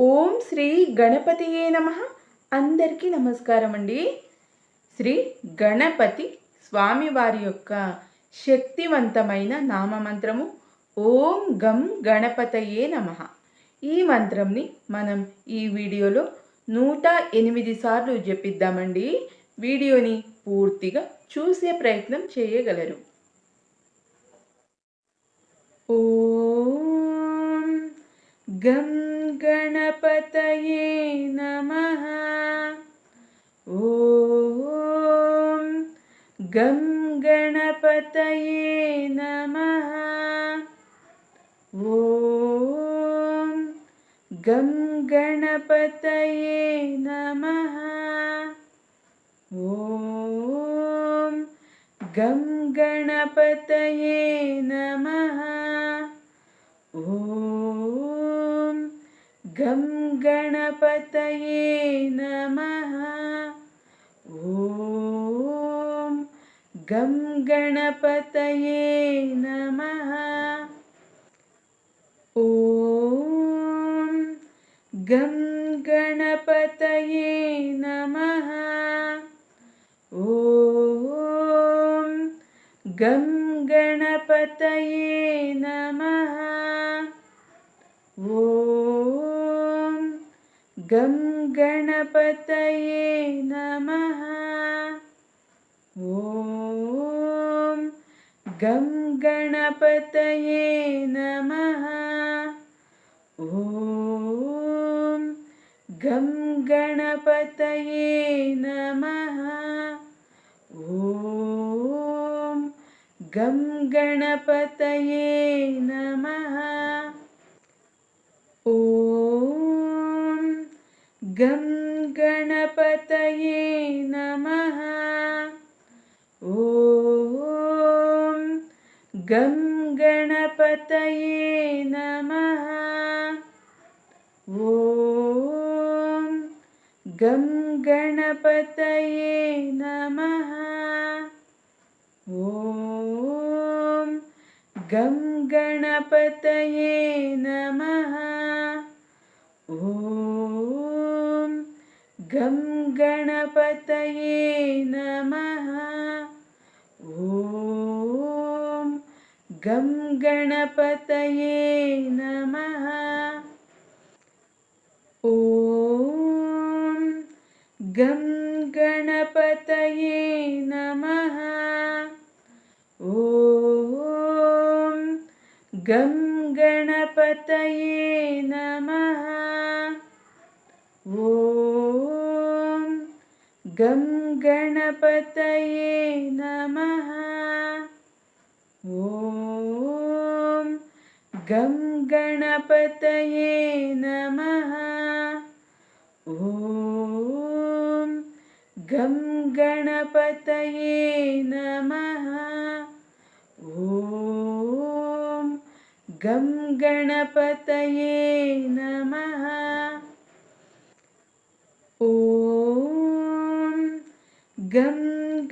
ఓం శ్రీ గణపతియే నమః. అందరికీ నమస్కారం అండి. శ్రీ గణపతి స్వామివారి యొక్క శక్తివంతమైన నామమంత్రము ఓం గం గణపతయే నమః. ఈ మంత్రంని మనం ఈ వీడియోలో 108 సార్లు జపిద్దామండి. వీడియోని పూర్తిగా చూసే ప్రయత్నం చేయగలరు. ఓం గం गणपतये नमः. ॐ गं गणपतये नमः. ॐ गं गणपतये नमः. ॐ गं गणपतये नमः. गं गणपतये नमः. ॐ गं गणपतये नमः. ॐ गं गणपतये नमः. ॐ गं गणपतये नमः. गं गणपतये नमः. ॐ गं गणपतये नमः. ॐ गं गणपतये नमः. ॐ गं गणपतये नमः. गं गणपतये नमः. ॐ गं गणपतये नमः. ॐ गं गणपतये नमः. ॐ गं गणपतये नमः. गं गणपतये नमः. ॐ गं गणपतये नमः. ॐ गं गणपतये नमः. ॐ गं गणपतये नमः. गं गणपतये नमः. ॐ गं गणपतये नमः. ॐ गं गणपतये नमः. ॐ गं गणपतये नमः. गं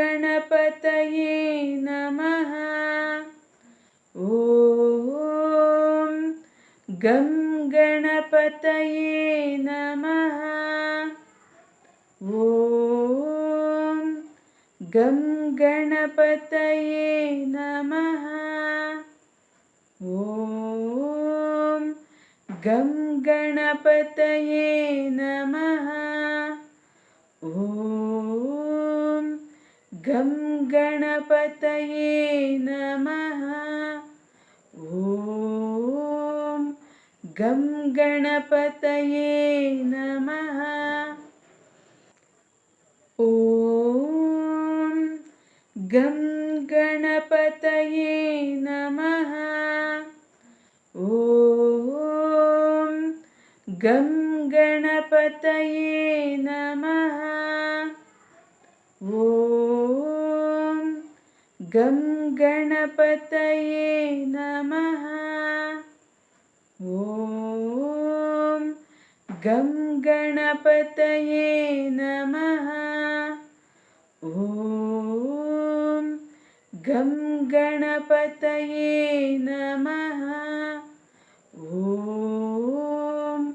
गणपतये नमः. ॐ गं गणपतये नमः. ॐ गं गणपतये नमः. ॐ गं गणपतये नमः. गं गणपतये नमः. ॐ गं गणपतये नमः. ॐ गं गणपतये नमः. ॐ गं गणपतये नमः. ॐ गं गणपतये नमः. ॐ गं गणपतये नमः. ॐ गं गणपतये नमः. ॐ